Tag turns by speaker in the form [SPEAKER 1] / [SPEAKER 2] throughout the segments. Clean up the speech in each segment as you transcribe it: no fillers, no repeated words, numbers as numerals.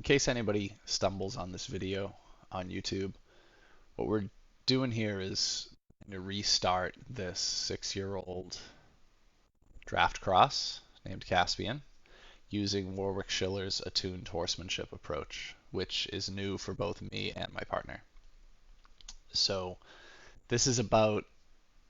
[SPEAKER 1] In case anybody stumbles on this video on YouTube, what we're doing here is to restart this 6-year-old draft cross named Caspian using Warwick Schiller's Attuned Horsemanship approach, which is new for both me and my partner. So this is about,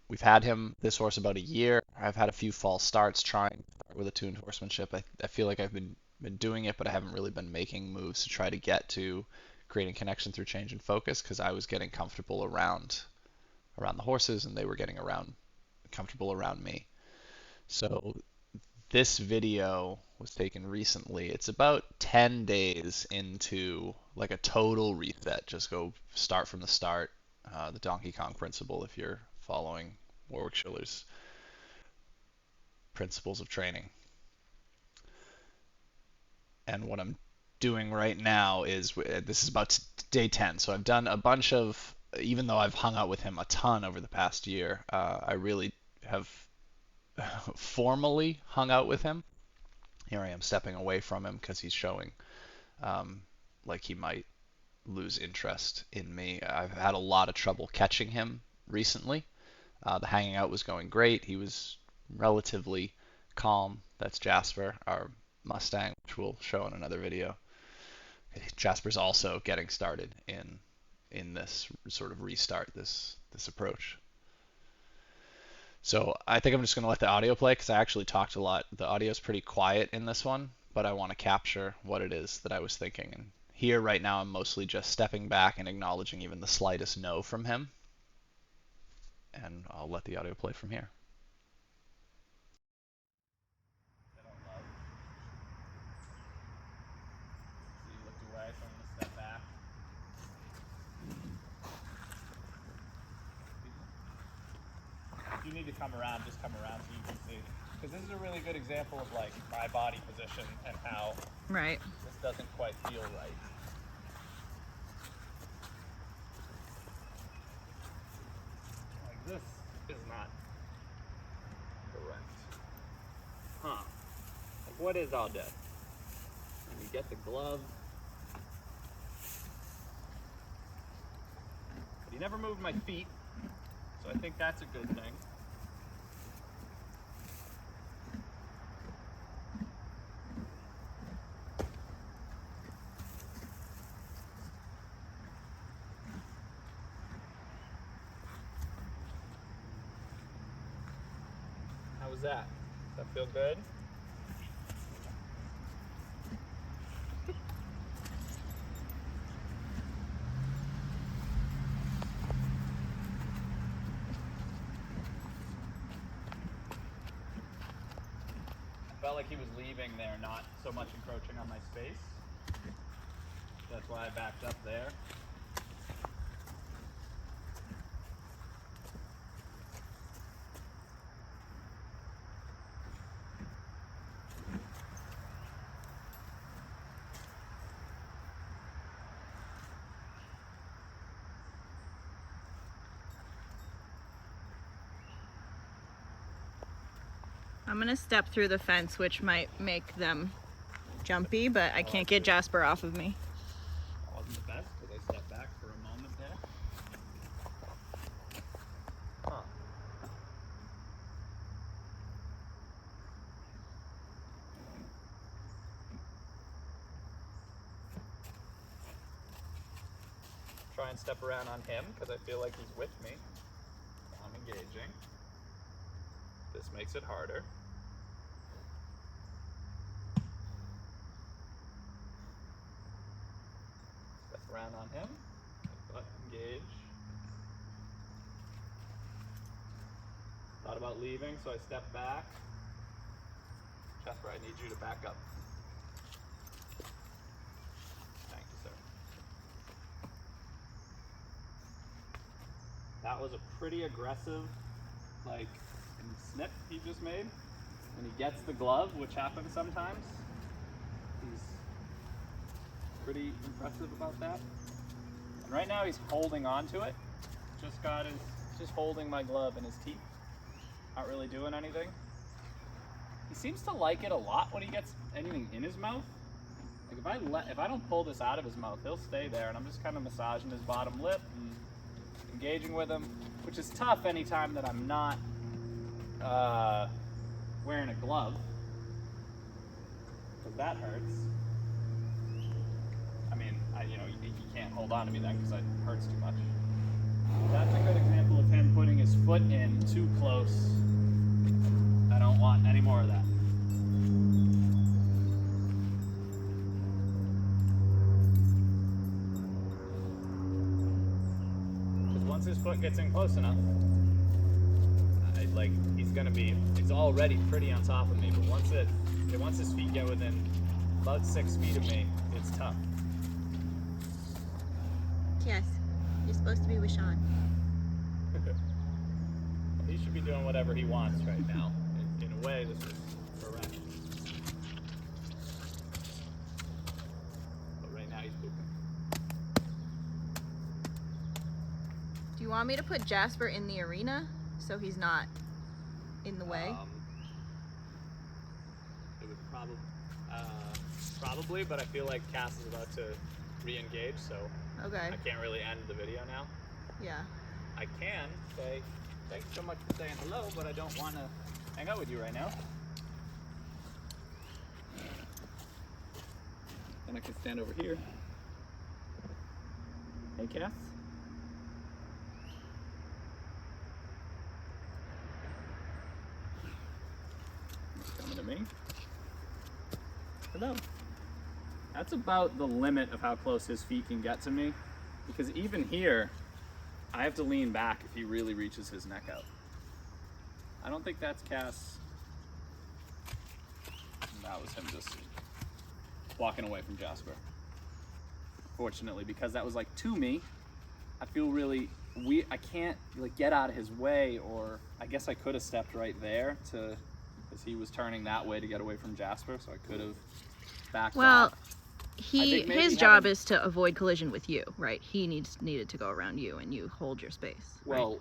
[SPEAKER 1] we've had this horse about a year. I've had a few false starts trying to start with Attuned Horsemanship. I feel like I've been doing it, but I haven't really been making moves to try to get to creating connection through change and focus because I was getting comfortable around the horses and they were getting comfortable around me. So this video was taken recently. It's about 10 days into like a total reset. Just go start from the start. The Donkey Kong principle if you're following Warwick Schiller's principles of training. And what I'm doing right now is this is about day 10. So I've done a bunch of, even though I've hung out with him a ton over the past year, I really have formally hung out with him. Here I am stepping away from him because he's showing like he might lose interest in me. I've had a lot of trouble catching him recently. The hanging out was going great. He was relatively calm. That's Jasper, our Mustang, which we'll show in another video. Jasper's also getting started in this sort of restart, this approach. So I think I'm just going to let the audio play because I actually talked a lot. The audio is pretty quiet in this one, but I want to capture what it is that I was thinking. And here right now I'm mostly just stepping back and acknowledging even the slightest no from him. And I'll let the audio play from here. I don't love. So you looked away, so I'm going to step back. If you need to come around, just come around so you can see. Because this is a really good example of like my body position and how
[SPEAKER 2] Right.
[SPEAKER 1] this doesn't quite feel right. Like this is not correct. Huh. Like what is all this? And you get the glove. But he never moved my feet, so I think that's a good thing. How was that? Does that feel good? Felt like he was leaving there, not so much encroaching on my space. That's why I backed up there.
[SPEAKER 2] I'm gonna step through the fence, which might make them jumpy, but I can't get Jasper off of me.
[SPEAKER 1] That wasn't the best because I stepped back for a moment there. Huh. Try and step around on him because I feel like he's with me. I'm engaging. This makes it harder. Step around on him. Butt engage. Thought about leaving, so I stepped back. Jasper, I need you to back up. Thank you, sir. That was a pretty aggressive, like, snip he just made. When he gets the glove, which happens sometimes, he's pretty impressive about that. And right now he's holding on to it. Just holding my glove in his teeth. Not really doing anything. He seems to like it a lot when he gets anything in his mouth.
[SPEAKER 3] Like if I don't pull this out of his mouth, he'll stay there, and I'm just kind of massaging his bottom lip and engaging with him, which is tough anytime that I'm not wearing a glove, because that hurts. I mean, he can't hold on to me then because it hurts too much. That's a good example of him putting his foot in too close. I don't want any more of that. Because once his foot gets in close enough, he's already pretty on top of me, but once his feet get within about 6 feet of me, it's tough.
[SPEAKER 2] Yes, you're supposed to be with Sean.
[SPEAKER 3] He should be doing whatever he wants right now. In a way, this is correct. But right now he's pooping.
[SPEAKER 2] Do you want me to put Jasper in the arena so he's not in the way?
[SPEAKER 3] It would probably, but I feel like Cass is about to re-engage, so
[SPEAKER 2] Okay.
[SPEAKER 3] I can't really end the video now.
[SPEAKER 2] Yeah.
[SPEAKER 3] I can say thanks so much for saying hello, but I don't want to hang out with you right now. Then I can stand over here. Hey, Cass. He's coming to me. Hello. That's about the limit of how close his feet can get to me, because even here, I have to lean back if he really reaches his neck out. I don't think that's Cass. That was him just walking away from Jasper. Fortunately, because that was like to me, I feel really I can't like get out of his way, or I guess I could have stepped right there because he was turning that way to get away from Jasper, so I could have backed off.
[SPEAKER 2] His job is to avoid collision with you, right? He needed to go around you, and you hold your space.
[SPEAKER 3] Well,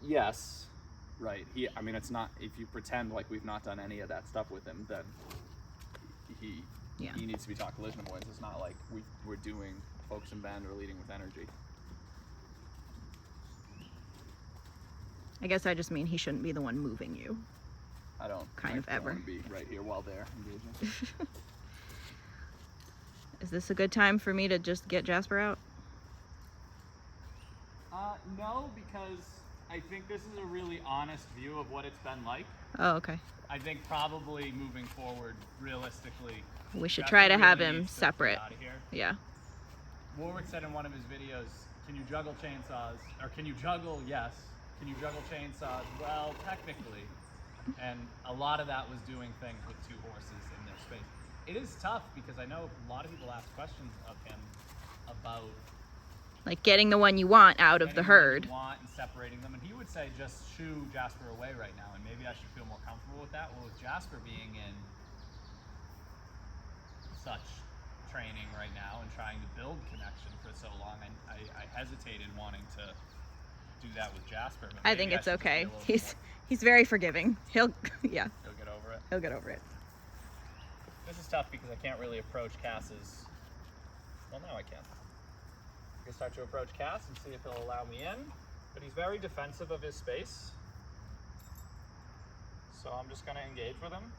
[SPEAKER 3] yes, right. It's not, if you pretend like we've not done any of that stuff with him, then he needs to be taught collision avoidance. It's not like we're doing focus and bend or leading with energy.
[SPEAKER 2] I guess I just mean he shouldn't be the one moving you.
[SPEAKER 3] I don't
[SPEAKER 2] ever
[SPEAKER 3] want to be right here while they're engaging.
[SPEAKER 2] Is this a good time for me to just get Jasper out?
[SPEAKER 3] No, because I think this is a really honest view of what it's been like.
[SPEAKER 2] Oh, okay.
[SPEAKER 3] I think probably moving forward, realistically,
[SPEAKER 2] we should try to have him separate.
[SPEAKER 3] Out of here.
[SPEAKER 2] Yeah.
[SPEAKER 3] Warwick said in one of his videos, can you juggle chainsaws? Or can you juggle, yes. Can you juggle chainsaws? Well, technically. And a lot of that was doing things with two horses in their space. It is tough because I know a lot of people ask questions of him about
[SPEAKER 2] like getting the one you want out of the herd.
[SPEAKER 3] And separating them, and he would say just shoo Jasper away right now, and maybe I should feel more comfortable with that. Well, with Jasper being in such training right now and trying to build connection for so long, I hesitated wanting to do that with Jasper. But
[SPEAKER 2] I think it's okay. He's very forgiving. He'll get
[SPEAKER 3] over it.
[SPEAKER 2] He'll get over it.
[SPEAKER 3] This is tough because I can't really approach Cass's. Well, now I can. I can start to approach Cass and see if he'll allow me in, but he's very defensive of his space. So I'm just going to engage with him.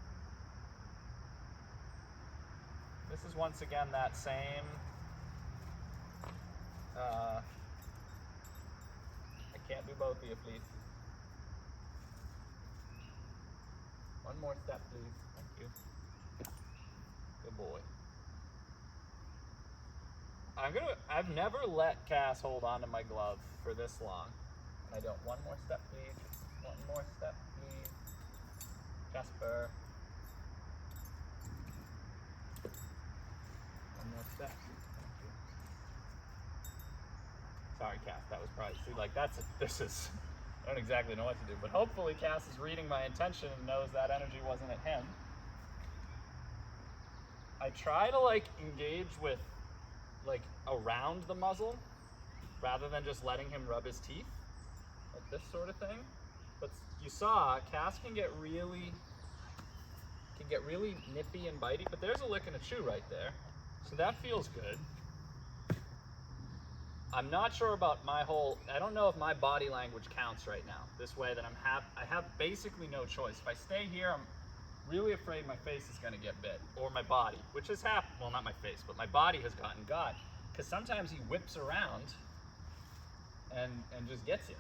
[SPEAKER 3] This is once again that same. I can't do both of you, please. One more step, please. Thank you. Good boy. I've never let Cass hold on to my glove for this long. And I don't. One more step, please. One more step, please. Jasper. One more step. Thank you. Sorry, Cass. That was probably, I don't exactly know what to do, but hopefully Cass is reading my intention and knows that energy wasn't at him. I try to engage with around the muzzle rather than just letting him rub his teeth, like this sort of thing. But you saw Cass can get really nippy and bitey, but there's a lick and a chew right there. So that feels good. I'm not sure about I don't know if my body language counts right now. This way that I have basically no choice. If I stay here, I'm really afraid my face is gonna get bit, or my body, which has happened. Well, not my face, but my body has gotten got. Because sometimes he whips around and just gets you,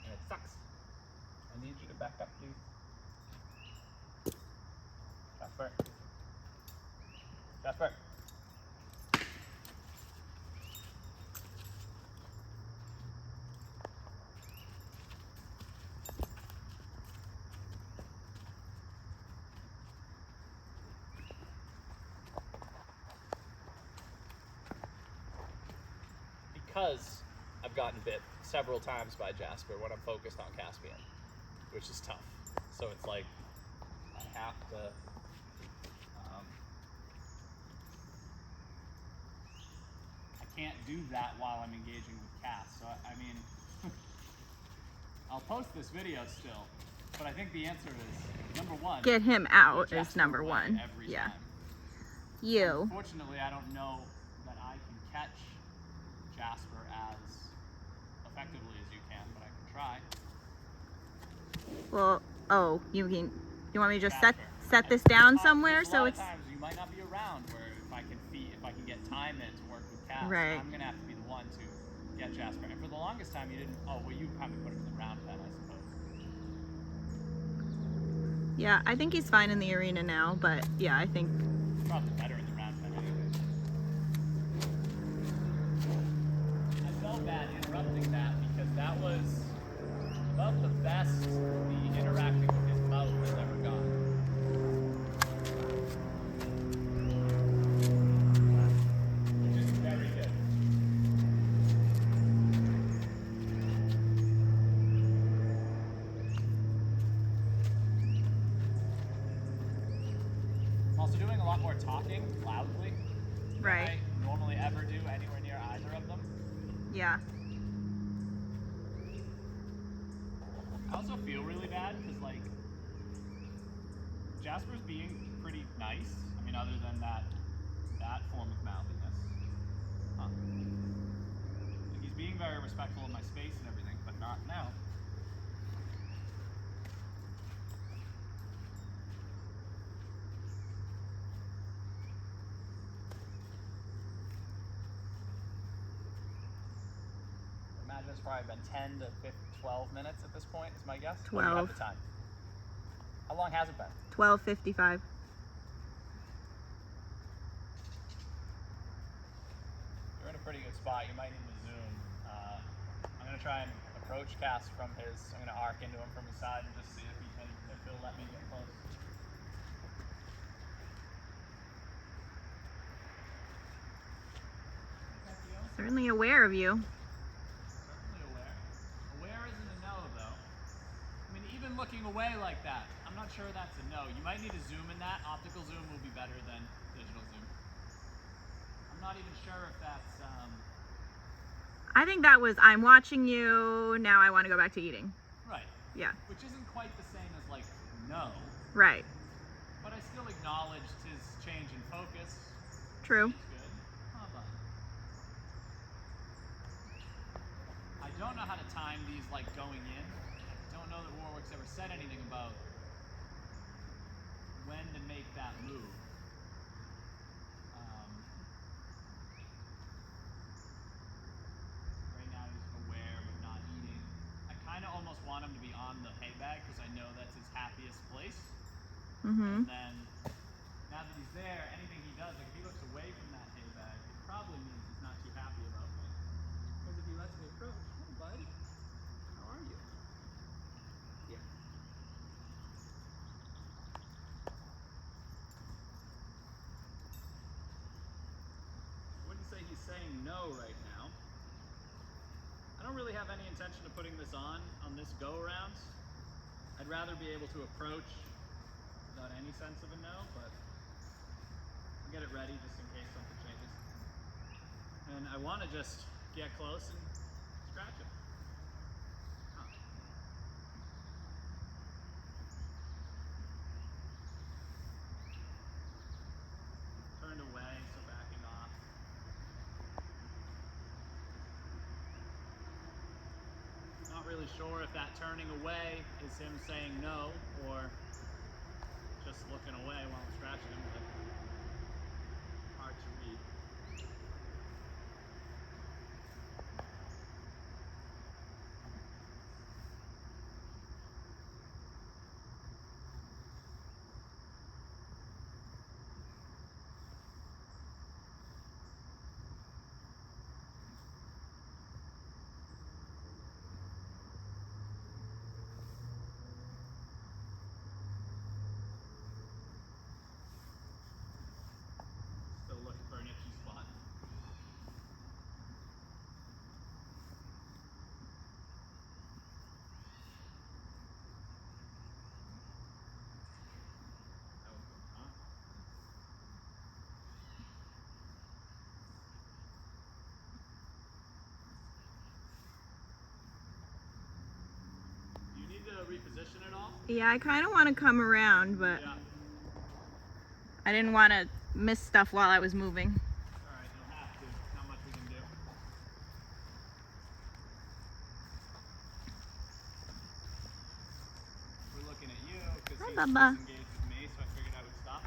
[SPEAKER 3] and it sucks. I need you to back up, please. Jasper. Jasper. Because I've gotten bit several times by Jasper when I'm focused on Caspian, which is tough. So it's like I have to I can't do that while I'm engaging with Cass. So I mean I'll post this video still, but I think the answer is number one.
[SPEAKER 2] Get him out
[SPEAKER 3] Jasper
[SPEAKER 2] is number
[SPEAKER 3] away
[SPEAKER 2] one.
[SPEAKER 3] every
[SPEAKER 2] Yeah.
[SPEAKER 3] time.
[SPEAKER 2] You.
[SPEAKER 3] Unfortunately, I don't know that I can catch Jasper as effectively as you can, but I can try.
[SPEAKER 2] Well, oh, you want me to just
[SPEAKER 3] Jasper.
[SPEAKER 2] set this down somewhere
[SPEAKER 3] There's a
[SPEAKER 2] so
[SPEAKER 3] lot
[SPEAKER 2] it's
[SPEAKER 3] of times you might not be around where if I can get time in to work with Cass,
[SPEAKER 2] Right.
[SPEAKER 3] I'm gonna have to be the one to get Jasper. And for the longest time, you didn't. Oh, well, you probably put him in the round pen, I suppose.
[SPEAKER 2] Yeah, I think he's fine in the arena now, but yeah, I think
[SPEAKER 3] Probably better in the round pen anyway. I felt bad interrupting that because that was about the best the interacting with his mouth has ever gone. Which is very good. I'm also doing a lot more talking loudly
[SPEAKER 2] right.
[SPEAKER 3] than I normally ever do anywhere near either of them.
[SPEAKER 2] Yeah.
[SPEAKER 3] I also feel really bad because, like, Jasper's being pretty nice. I mean, other than that form of mouthiness. Huh. Like, he's being very respectful of my space and everything, but not now. I imagine it's probably been 10 to 12 minutes at this point, is my guess.
[SPEAKER 2] 12.
[SPEAKER 3] Oh, you have the time. How long has it been?
[SPEAKER 2] 12:55.
[SPEAKER 3] You're in a pretty good spot. You might need to zoom. I'm going to try and approach Cass from his. I'm going to arc into him from his side and just see if he'll let me get close.
[SPEAKER 2] Certainly aware of you.
[SPEAKER 3] Certainly aware. Aware isn't a no, though. I mean, even looking away like that, I'm not sure that's a no. You might need to zoom in that. Optical zoom will be better than digital zoom. I'm not even sure if that's.
[SPEAKER 2] I think that was I'm watching you, now I want to go back to eating.
[SPEAKER 3] Right.
[SPEAKER 2] Yeah.
[SPEAKER 3] Which isn't quite the same as, like, no.
[SPEAKER 2] Right.
[SPEAKER 3] But I still acknowledged his change in focus.
[SPEAKER 2] True.
[SPEAKER 3] It's good. Huh, bud. I don't know how to time these, like, going in. I don't know that Warwick's ever said anything about when to make that move. Right now he's aware but not eating. I kind of almost want him to be on the hay bag because I know that's his happiest place.
[SPEAKER 2] Mm-hmm.
[SPEAKER 3] And then, now that he's there, anything he does, like if he looks away from that hay bag, it probably means he's not too happy about me. Because if he lets me approach, hey bud, how are you? Yeah. I wouldn't say he's saying no right now. I don't really have any intention of putting this on this go-around. I'd rather be able to approach without any sense of a no, but I'll get it ready just in case something changes. And I want to just get close and scratch it. Huh. Turned away, so backing off. sure if that turning away is him saying no or just looking away while I'm scratching him, but hard to read. Still looking for an itchy spot. That was good, huh? Do you need to reposition it all?
[SPEAKER 2] Yeah, I kind of want to come around, but
[SPEAKER 3] Yeah.
[SPEAKER 2] I didn't want to miss stuff while I was moving.
[SPEAKER 3] Alright, you'll have to. Not much we can do. We're looking at you because
[SPEAKER 2] Hi,
[SPEAKER 3] he's
[SPEAKER 2] Bubba.
[SPEAKER 3] disengaged with me, so I figured I would stop.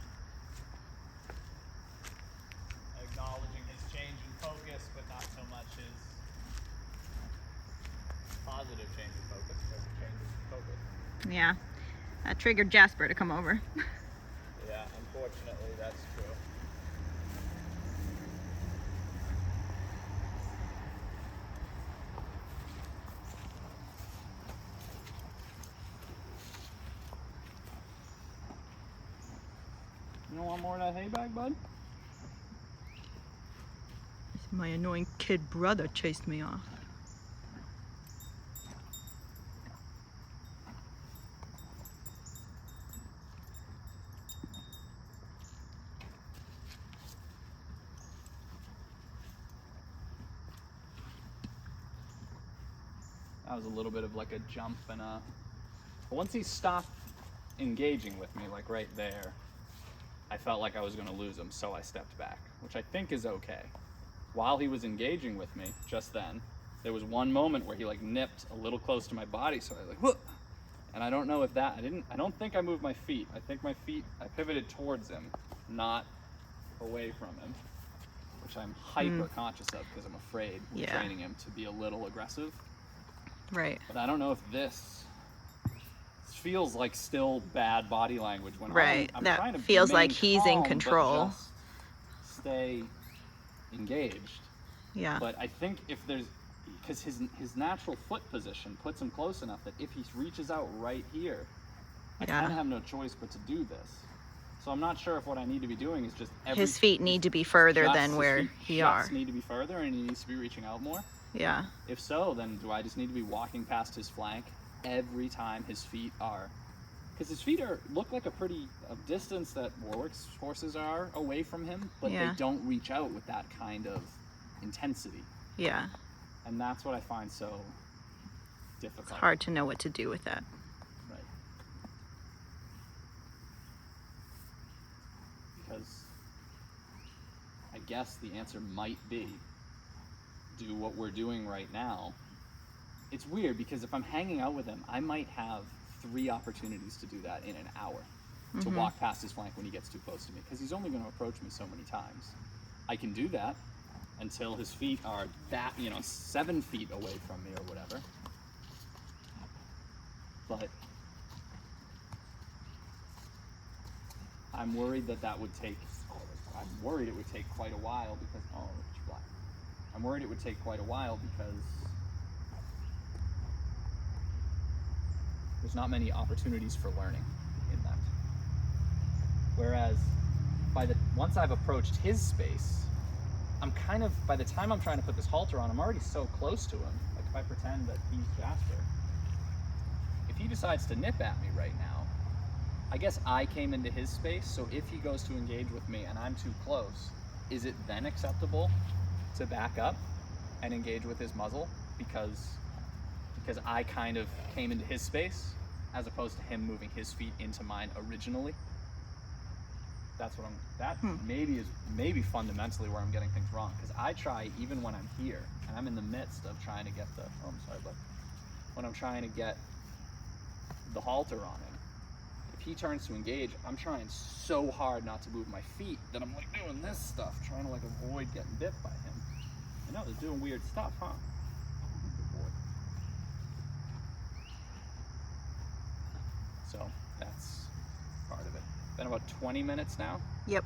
[SPEAKER 3] Acknowledging his change in focus, but not so much his positive change in focus, but change in focus.
[SPEAKER 2] Yeah, that triggered Jasper to come over.
[SPEAKER 3] Yeah, unfortunately, that's true. You don't want more of that hay bag, bud?
[SPEAKER 2] My annoying kid brother chased me off.
[SPEAKER 3] That was a little bit of like a jump and a... Once he stopped engaging with me, like right there, I felt like I was going to lose him, so I stepped back, which I think is okay. While he was engaging with me, just then, there was one moment where he like nipped a little close to my body, so I was like, whoop! And I don't know if that, I don't think I moved my feet. I think my feet, I pivoted towards him, not away from him, which I'm hyper conscious of because I'm afraid we're
[SPEAKER 2] Yeah.
[SPEAKER 3] training him to be a little aggressive.
[SPEAKER 2] Right.
[SPEAKER 3] But I don't know if this feels like still bad body language when
[SPEAKER 2] Right,
[SPEAKER 3] I'm
[SPEAKER 2] that
[SPEAKER 3] trying to
[SPEAKER 2] feels
[SPEAKER 3] remain
[SPEAKER 2] like he's in
[SPEAKER 3] calm, but
[SPEAKER 2] control.
[SPEAKER 3] just stay engaged.
[SPEAKER 2] Yeah.
[SPEAKER 3] But I think if there's, because his natural foot position puts him close enough that if he reaches out right here, I
[SPEAKER 2] Yeah.
[SPEAKER 3] kind of have no choice but to do this. So I'm not sure if what I need to be doing is just
[SPEAKER 2] His feet need to be further
[SPEAKER 3] just
[SPEAKER 2] than
[SPEAKER 3] his
[SPEAKER 2] where
[SPEAKER 3] feet
[SPEAKER 2] he
[SPEAKER 3] just
[SPEAKER 2] are.
[SPEAKER 3] need to be further and he needs to be reaching out more.
[SPEAKER 2] Yeah.
[SPEAKER 3] If so, then do I just need to be walking past his flank every time his feet are? Because his feet look like a distance that Warwick's horses are away from him, but
[SPEAKER 2] Yeah.
[SPEAKER 3] they don't reach out with that kind of intensity.
[SPEAKER 2] Yeah.
[SPEAKER 3] And that's what I find so
[SPEAKER 2] It's
[SPEAKER 3] difficult.
[SPEAKER 2] hard to know what to do with that.
[SPEAKER 3] Right. Because I guess the answer might be do what we're doing right now. It's weird because if I'm hanging out with him, I might have 3 opportunities to do that in an hour. To walk past his flank when he gets too close to me, because he's only going to approach me so many times. I can do that until his feet are 7 feet away from me or whatever. But I'm worried that would take. I'm worried it would take quite a while because it's black. I'm worried it would take quite a while because there's not many opportunities for learning in that. Whereas once I've approached his space, I'm kind of, by the time I'm trying to put this halter on, I'm already so close to him. Like if I pretend that he's Jasper, if he decides to nip at me right now, I guess I came into his space, so if he goes to engage with me and I'm too close, is it then acceptable to back up and engage with his muzzle because I kind of came into his space as opposed to him moving his feet into mine originally? That's what maybe fundamentally where I'm getting things wrong, because I try even when I'm here and I'm in the midst of trying to get the when I'm trying to get the halter on him. If he turns to engage, I'm trying so hard not to move my feet that I'm like doing this stuff, trying to like avoid getting bit by him. I know they're doing weird stuff, huh? Good boy. So that's part of it. Been about 20 minutes now.
[SPEAKER 2] Yep.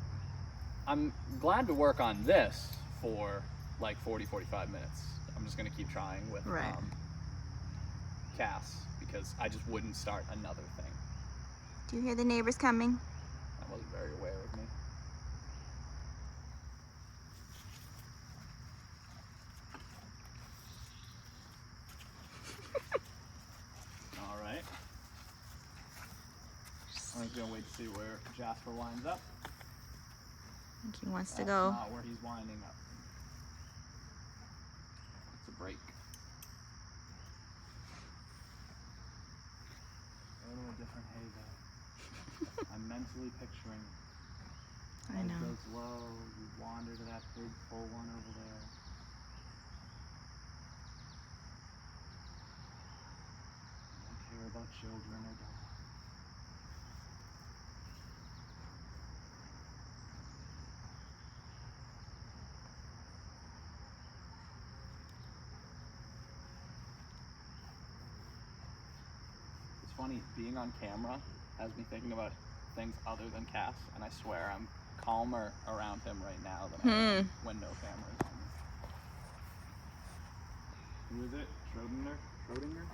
[SPEAKER 3] I'm glad to work on this for like 40-45 minutes. I'm just gonna keep trying with
[SPEAKER 2] Right.
[SPEAKER 3] Cass, because I just wouldn't start another thing.
[SPEAKER 2] Do you hear the neighbors coming?
[SPEAKER 3] I wasn't very aware of me. All right. I'm just gonna wait to see where Jasper winds up.
[SPEAKER 2] I think he wants to
[SPEAKER 3] That's
[SPEAKER 2] go.
[SPEAKER 3] not where he's winding up. It's a break. Go to a different hay though. I'm mentally picturing.
[SPEAKER 2] I know.
[SPEAKER 3] Goes low. You wander to that big full one over there. I don't care about children or dogs. It's funny, being on camera has me thinking about things other than Cass, and I swear I'm calmer around him right now than I am when no camera is on me. Who is it? Schrodinger?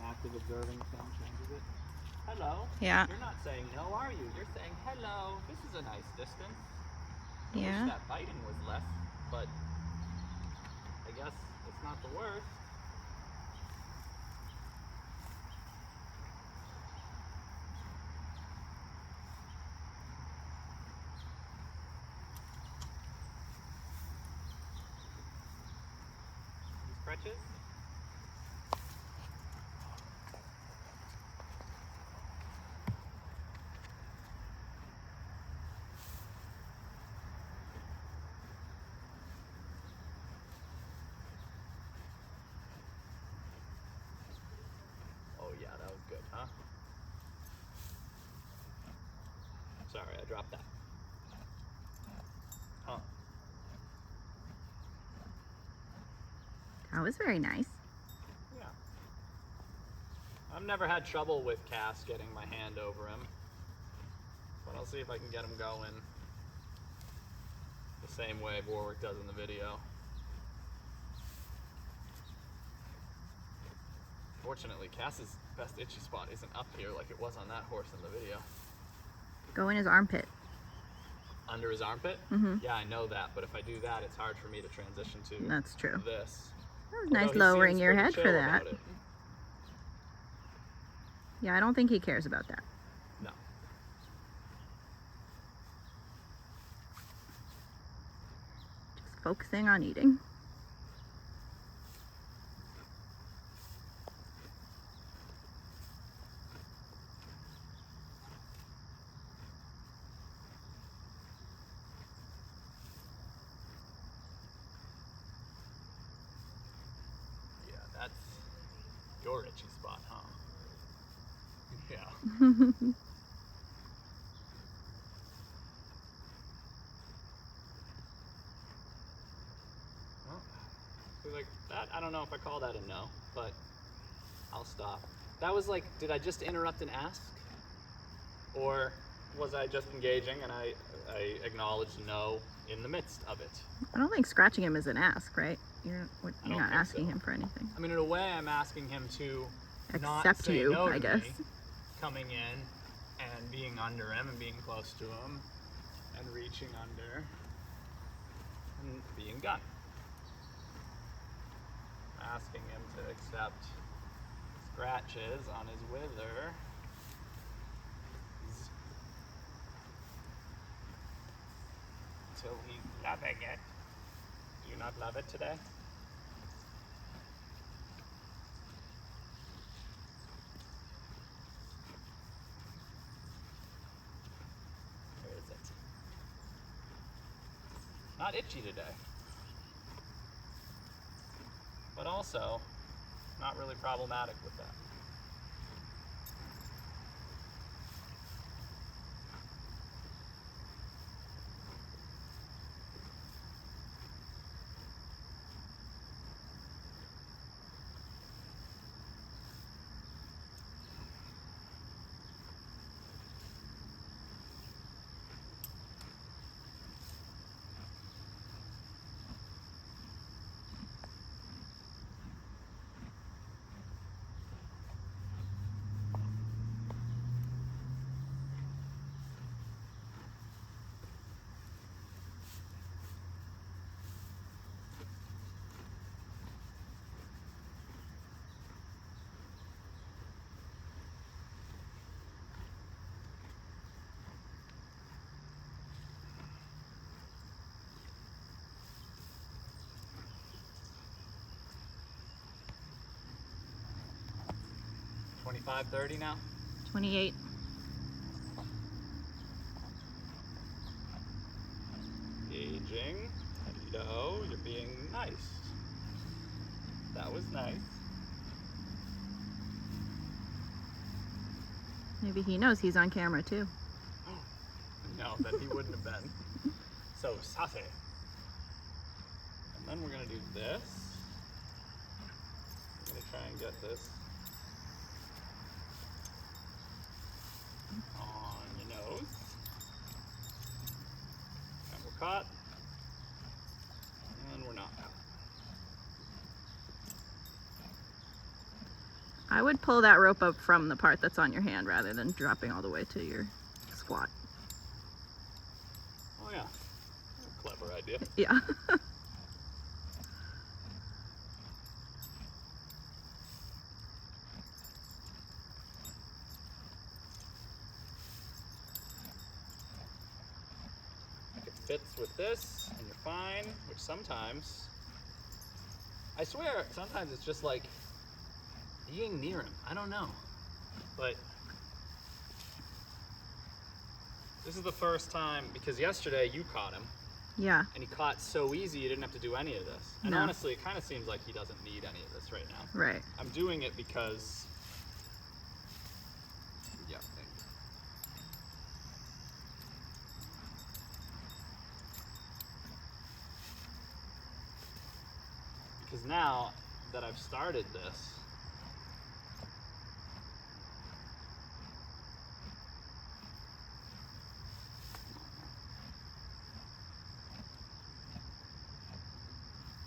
[SPEAKER 3] Active observing thing changes it. Hello.
[SPEAKER 2] Yeah.
[SPEAKER 3] You're not saying no, are you? You're saying hello. This is a nice distance. I
[SPEAKER 2] Yeah.
[SPEAKER 3] wish that biting was less, but I guess it's not the worst. Crutches? Oh yeah, that was good, huh? Sorry, I dropped that. Huh.
[SPEAKER 2] That was very nice.
[SPEAKER 3] Yeah. I've never had trouble with Cass getting my hand over him. But I'll see if I can get him going the same way Warwick does in the video. Fortunately, Cass's best itchy spot isn't up here like it was on that horse in the video.
[SPEAKER 2] Go in his armpit.
[SPEAKER 3] Under his armpit?
[SPEAKER 2] Mm-hmm.
[SPEAKER 3] Yeah, I know that, but if I do that, it's hard for me to transition to
[SPEAKER 2] That's true.
[SPEAKER 3] this.
[SPEAKER 2] That was
[SPEAKER 3] Although
[SPEAKER 2] nice
[SPEAKER 3] he
[SPEAKER 2] lowering
[SPEAKER 3] seems
[SPEAKER 2] your
[SPEAKER 3] pretty
[SPEAKER 2] head for
[SPEAKER 3] chill
[SPEAKER 2] that.
[SPEAKER 3] about it.
[SPEAKER 2] Yeah, I don't think he cares about that.
[SPEAKER 3] No.
[SPEAKER 2] Just focusing on eating.
[SPEAKER 3] Yeah, that's your itchy spot, huh? Yeah. Well, so like that, I don't know if I call that a no, but I'll stop. That was like, did I just interrupt and ask? Or was I just engaging and I acknowledged no in the midst of it?
[SPEAKER 2] I don't think scratching him is an ask, right? You're
[SPEAKER 3] don't
[SPEAKER 2] not
[SPEAKER 3] think
[SPEAKER 2] asking
[SPEAKER 3] so.
[SPEAKER 2] him for anything.
[SPEAKER 3] I mean, in a way, I'm asking him to not
[SPEAKER 2] Accept
[SPEAKER 3] say
[SPEAKER 2] you,
[SPEAKER 3] no to
[SPEAKER 2] I guess.
[SPEAKER 3] me, coming in and being under him and being close to him and reaching under and being done. Asking him to accept scratches on his wither. Until he's loving it. Do you not love it today? Where is it? Not itchy today. But also, Not really problematic with that. $25.30 now.
[SPEAKER 2] 28.
[SPEAKER 3] Gauging. Hello, you're being nice. That was nice.
[SPEAKER 2] Maybe he knows he's on camera too.
[SPEAKER 3] No, then he wouldn't have been. So sassy. And then we're gonna do this. I'm gonna try and get this on your nose. And we're caught. And we're not caught.
[SPEAKER 2] I would pull that rope up from the part that's on your hand rather than dropping all the way to your squat.
[SPEAKER 3] Oh yeah, clever idea.
[SPEAKER 2] Yeah.
[SPEAKER 3] It fits with this and you're fine, which sometimes, I swear, sometimes it's just like being near him. I don't know, but this is the first time, because yesterday you caught him
[SPEAKER 2] Yeah.
[SPEAKER 3] and he caught so easy you didn't have to do any of this. And
[SPEAKER 2] No.
[SPEAKER 3] honestly, it kind of seems like he doesn't need any of this right now.
[SPEAKER 2] Right.
[SPEAKER 3] I'm doing it because, yeah, thank you. Because now that I've started this,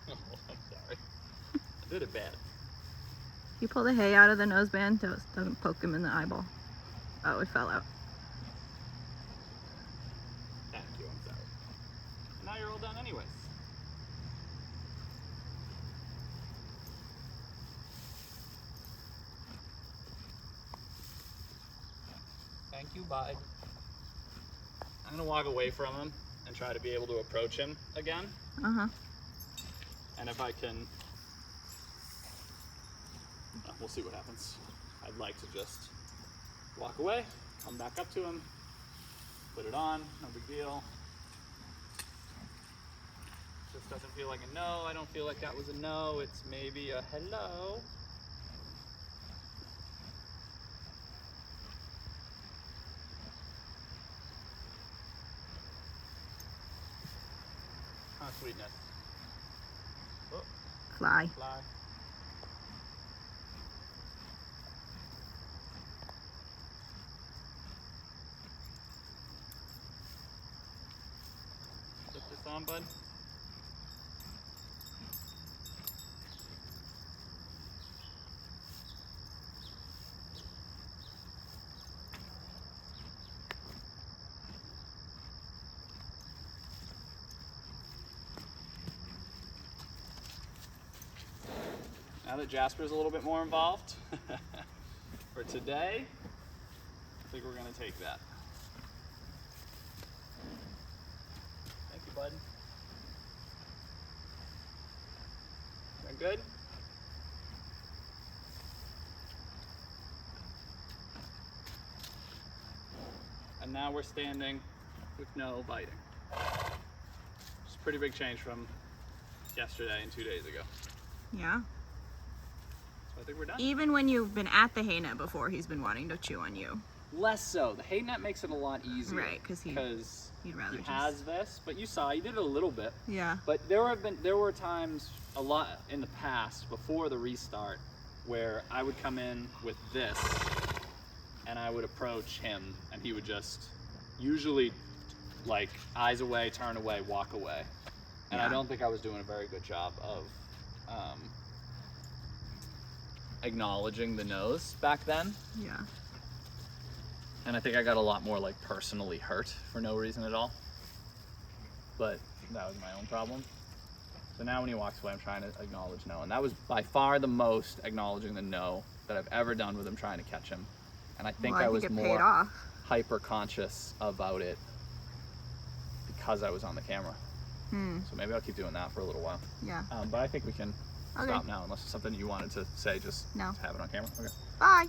[SPEAKER 3] oh, I'm sorry. I did it bad.
[SPEAKER 2] You pull the hay out of the noseband, doesn't poke him in the eyeball. Oh, it fell out.
[SPEAKER 3] Thank you, I'm sorry. Now you're all done anyways. Thank you, bye. I'm gonna walk away from him and try to be able to approach him again.
[SPEAKER 2] Uh-huh.
[SPEAKER 3] And if I can, we'll see what happens. I'd like to just walk away, come back up to him, put it on, no big deal. Just doesn't feel like a no. I don't feel like that was a no. It's maybe a hello. Oh, sweetness. Oh,
[SPEAKER 2] Fly.
[SPEAKER 3] fly. Put this on, bud. Now that Jasper's a little bit more involved, for today, I think we're gonna take that. Thank you, bud. Doing good? And now we're standing with no biting. It's a pretty big change from yesterday and 2 days ago.
[SPEAKER 2] Yeah.
[SPEAKER 3] It's So I think we're done.
[SPEAKER 2] Even when you've been at the hay net before, he's been wanting to chew on you.
[SPEAKER 3] Less so. The hay net makes it a lot easier.
[SPEAKER 2] Right, because he'd rather
[SPEAKER 3] he
[SPEAKER 2] just...
[SPEAKER 3] has this, but you saw he did it a little bit.
[SPEAKER 2] Yeah.
[SPEAKER 3] But there were times a lot in the past before the restart where I would come in with this and I would approach him and he would just usually like eyes away, turn away, walk away. And I don't think I was doing a very good job of acknowledging the nose back then.
[SPEAKER 2] Yeah.
[SPEAKER 3] And I think I got a lot more like personally hurt for no reason at all. But that was my own problem. So now when he walks away, I'm trying to acknowledge no. And that was by far the most acknowledging the no that I've ever done with him trying to catch him. And I think I was
[SPEAKER 2] it paid
[SPEAKER 3] more
[SPEAKER 2] off.
[SPEAKER 3] hyper conscious about it because I was on the camera. So maybe I'll keep doing that for a little while.
[SPEAKER 2] Yeah.
[SPEAKER 3] But I think we can
[SPEAKER 2] Okay.
[SPEAKER 3] stop now unless there's something you wanted to say, just
[SPEAKER 2] No.
[SPEAKER 3] have it on camera. Okay.
[SPEAKER 2] Bye.